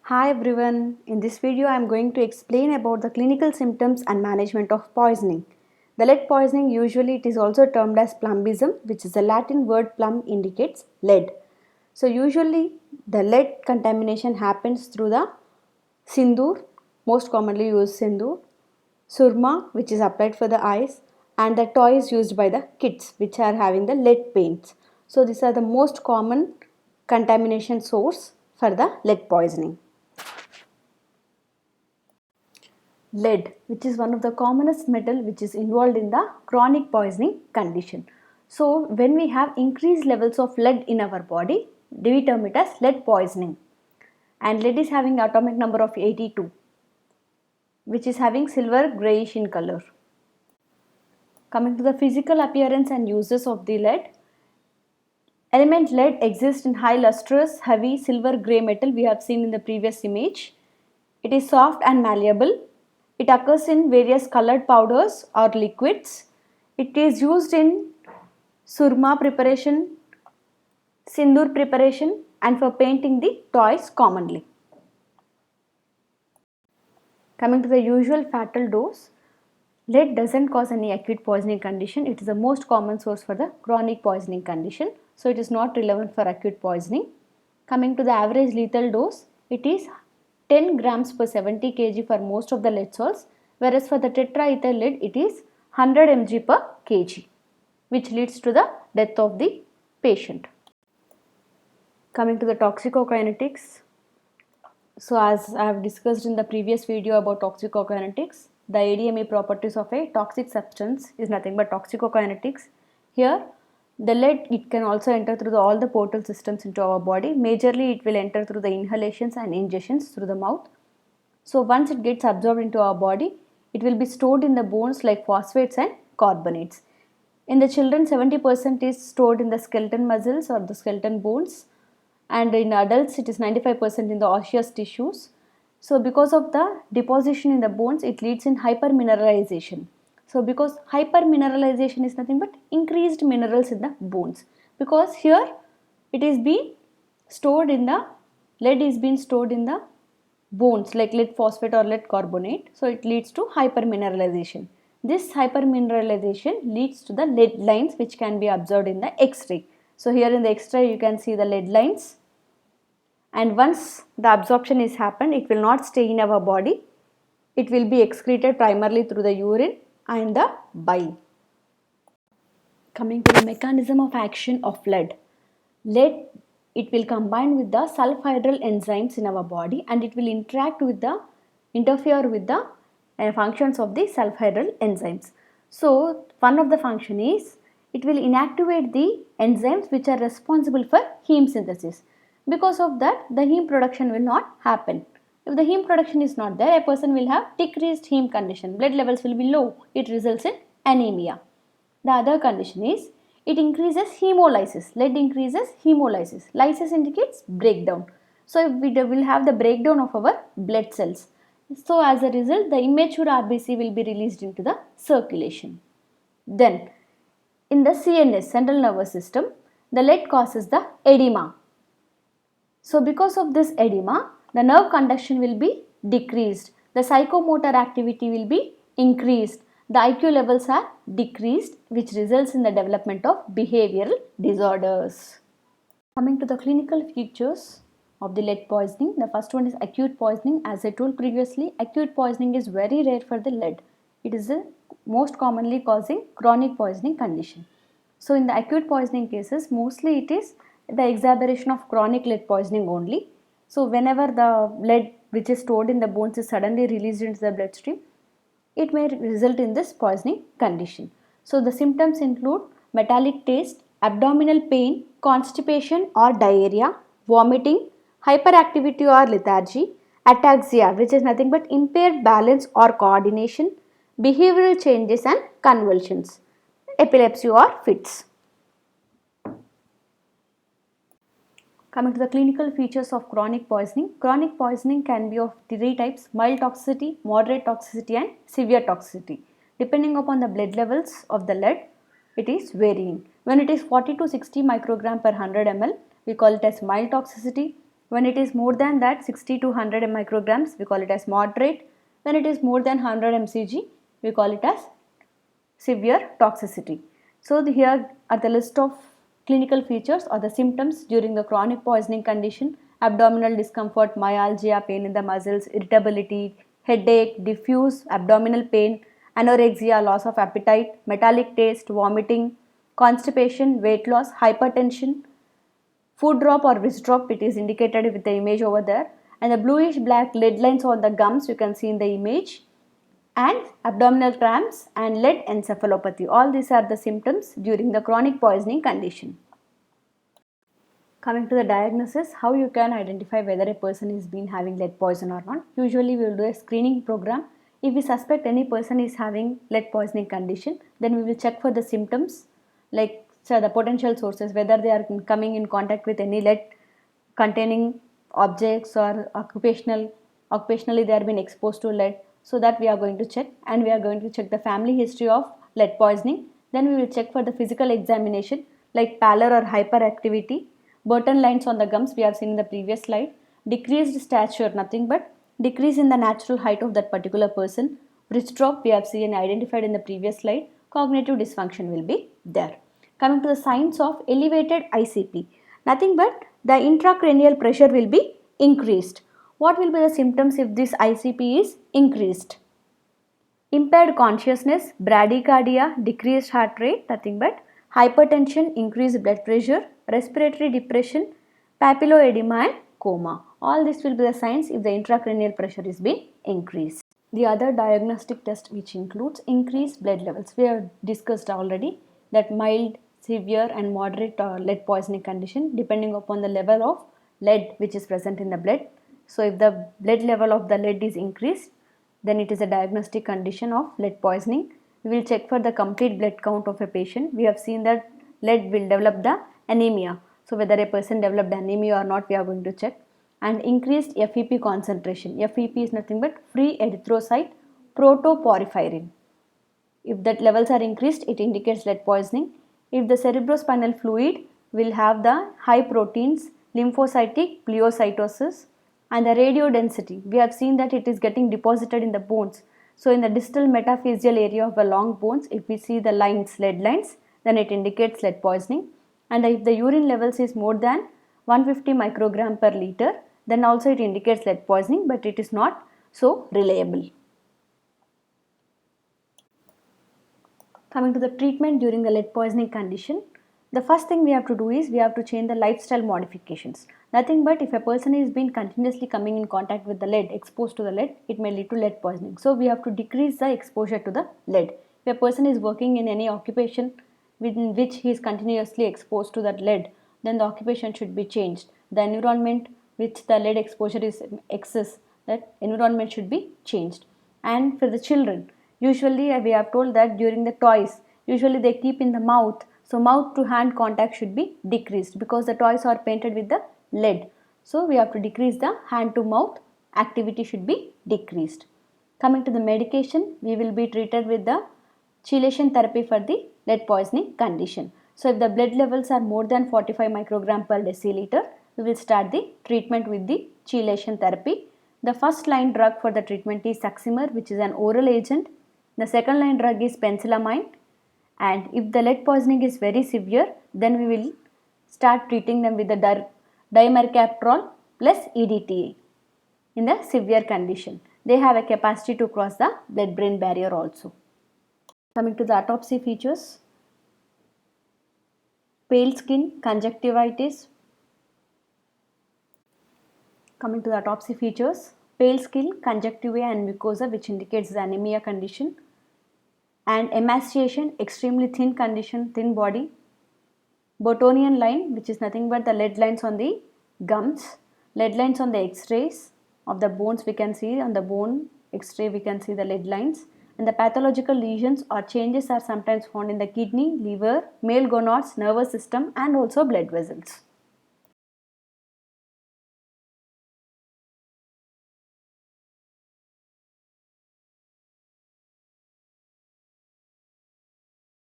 Hi everyone, in this video I am going to explain about the clinical symptoms and management of poisoning. The lead poisoning, usually it is also termed as plumbism, which is a Latin word. Plumb indicates lead. So usually the lead contamination happens through the sindoor, most commonly used sindoor, surma, which is applied for the eyes, and the toys used by the kids which are having the lead paints. So these are the most common contamination source for the lead poisoning. Lead, which is one of the commonest metal which is involved in the chronic poisoning condition. So when we have increased levels of lead in our body, we term it as lead poisoning. And lead is having atomic number of 82, which is having silver grayish in color. Coming to the physical appearance and uses of the lead, element lead exists in high lustrous, heavy silver gray metal we have seen in the previous image. It is soft and malleable. It occurs in various colored powders or liquids. It is used in surma preparation, sindoor preparation, and for painting the toys commonly. Coming to the usual fatal dose, lead doesn't cause any acute poisoning condition. It is the most common source for the chronic poisoning condition. So it is not relevant for acute poisoning. Coming to the average lethal dose, it is 10 grams per 70 kg for most of the lead salts, whereas for the tetraethyl lead it is 100 mg per kg, which leads to the death of the patient. Coming to the toxicokinetics, so as I have discussed in the previous video about toxicokinetics, the ADME properties of a toxic substance is nothing but toxicokinetics. Here the lead, it can also enter through all the portal systems into our body. Majorly it will enter through the inhalations and ingestions through the mouth. So once it gets absorbed into our body, it will be stored in the bones like phosphates and carbonates. In the children, 70% is stored in the skeleton muscles or the skeleton bones, and in adults it is 95% in the osseous tissues. So because of the deposition in the bones, it leads in hypermineralization. So because hypermineralization is nothing but increased minerals in the bones, because here it is being stored in the lead is being stored in the bones like lead phosphate or lead carbonate, so it leads to hypermineralization. This hypermineralization leads to the lead lines which can be observed in the X-ray. So here in the X-ray you can see the lead lines, and once the absorption is happened, it will not stay in our body. It will be excreted primarily through the urine and the bile. Coming to the mechanism of action of lead. Lead, it will combine with the sulfhydryl enzymes in our body, and it will interfere with the functions of the sulfhydryl enzymes. So one of the function is it will inactivate the enzymes which are responsible for heme synthesis. Because of that, the heme production will not happen. If the heme production is not there, a person will have decreased heme condition. Blood levels will be low. It results in anemia. The other condition is it increases hemolysis. Lead increases hemolysis. Lysis indicates breakdown. So we will have the breakdown of our blood cells. So as a result, the immature RBC will be released into the circulation. Then in the CNS, central nervous system, the lead causes the edema. So because of this edema, the nerve conduction will be decreased. The psychomotor activity will be increased. The IQ levels are decreased, which results in the development of behavioral disorders. Coming to the clinical features of the lead poisoning, the first one is acute poisoning. As I told previously, acute poisoning is very rare for the lead. It is the most commonly causing chronic poisoning condition. So in the acute poisoning cases, mostly it is the exacerbation of chronic lead poisoning only. So whenever the lead which is stored in the bones is suddenly released into the bloodstream, it may result in this poisoning condition. So the symptoms include metallic taste, abdominal pain, constipation or diarrhea, vomiting, hyperactivity or lethargy, ataxia, which is nothing but impaired balance or coordination, behavioral changes and convulsions, epilepsy or fits. Coming to the clinical features of chronic poisoning can be of three types: mild toxicity, moderate toxicity and severe toxicity. Depending upon the blood levels of the lead, it is varying. When it is 40 to 60 microgram per 100 ml, we call it as mild toxicity. When it is more than that 60 to 100 micrograms, we call it as moderate. When it is more than 100 mcg, we call it as severe toxicity. So here are the list of clinical features or the symptoms during the chronic poisoning condition: abdominal discomfort, myalgia, pain in the muscles, irritability, headache, diffuse abdominal pain, anorexia, loss of appetite, metallic taste, vomiting, constipation, weight loss, hypertension, food drop or wrist drop, it is indicated with the image over there, and the bluish black lead lines on the gums you can see in the image, and abdominal cramps and lead encephalopathy. All these are the symptoms during the chronic poisoning condition. Coming to the diagnosis, how you can identify whether a person is been having lead poison or not. Usually we will do a screening program. If we suspect any person is having lead poisoning condition, then we will check for the symptoms like the potential sources, whether they are coming in contact with any lead containing objects or occupationally they are being exposed to lead. So that we are going to check, and we are going to check the family history of lead poisoning. Then we will check for the physical examination like pallor or hyperactivity, Burton lines on the gums we have seen in the previous slide, decreased stature, nothing but decrease in the natural height of that particular person, wrist drop we have seen identified in the previous slide, cognitive dysfunction will be there. Coming to the signs of elevated ICP, nothing but the intracranial pressure will be increased. What will be the symptoms if this ICP is increased? Impaired consciousness, bradycardia, decreased heart rate, nothing but hypertension, increased blood pressure, respiratory depression, papilloedema and coma. All this will be the signs if the intracranial pressure is being increased. The other diagnostic test which includes increased blood levels. We have discussed already that mild, severe and moderate lead poisoning condition depending upon the level of lead which is present in the blood. So if the blood level of the lead is increased, then it is a diagnostic condition of lead poisoning. We will check for the complete blood count of a patient. We have seen that lead will develop the anemia. So whether a person developed anemia or not, we are going to check. And increased FEP concentration. FEP is nothing but free erythrocyte protoporphyrin. If that levels are increased, it indicates lead poisoning. If the cerebrospinal fluid will have the high proteins, lymphocytic pleocytosis, and the radio density, we have seen that it is getting deposited in the bones. So in the distal metaphyseal area of the long bones, if we see the lines, lead lines, then it indicates lead poisoning. And if the urine levels is more than 150 microgram per liter, then also it indicates lead poisoning, but it is not so reliable. Coming to the treatment during the lead poisoning condition, the first thing we have to do is we have to change the lifestyle modifications. Nothing but if a person is been continuously coming in contact with the lead, exposed to the lead, it may lead to lead poisoning. So we have to decrease the exposure to the lead. If a person is working in any occupation within which he is continuously exposed to that lead, then the occupation should be changed. The environment which the lead exposure is excess, that environment should be changed. And for the children, usually we have told that during the toys, usually they keep in the mouth, so mouth to hand contact should be decreased because the toys are painted with the lead. So we have to decrease the hand to mouth activity should be decreased. Coming to the medication, we will be treated with the chelation therapy for the lead poisoning condition. So if the blood levels are more than 45 microgram per deciliter, we will start the treatment with the chelation therapy. The first line drug for the treatment is Saximar, which is an oral agent. The second line drug is penicillamine, and if the lead poisoning is very severe, then we will start treating them with the dimercaprol plus EDTA. In the severe condition, they have a capacity to cross the blood-brain barrier also. Coming to the autopsy features, pale skin, conjunctivitis. Coming to the autopsy features, pale skin, conjunctiva and mucosa, which indicates the anemia condition, and emaciation, extremely thin condition, thin body, Burtonian line, which is nothing but the lead lines on the gums, lead lines on the x-rays of the bones, we can see on the bone x-ray we can see the lead lines, and the pathological lesions or changes are sometimes found in the kidney, liver, male gonads, nervous system and also blood vessels.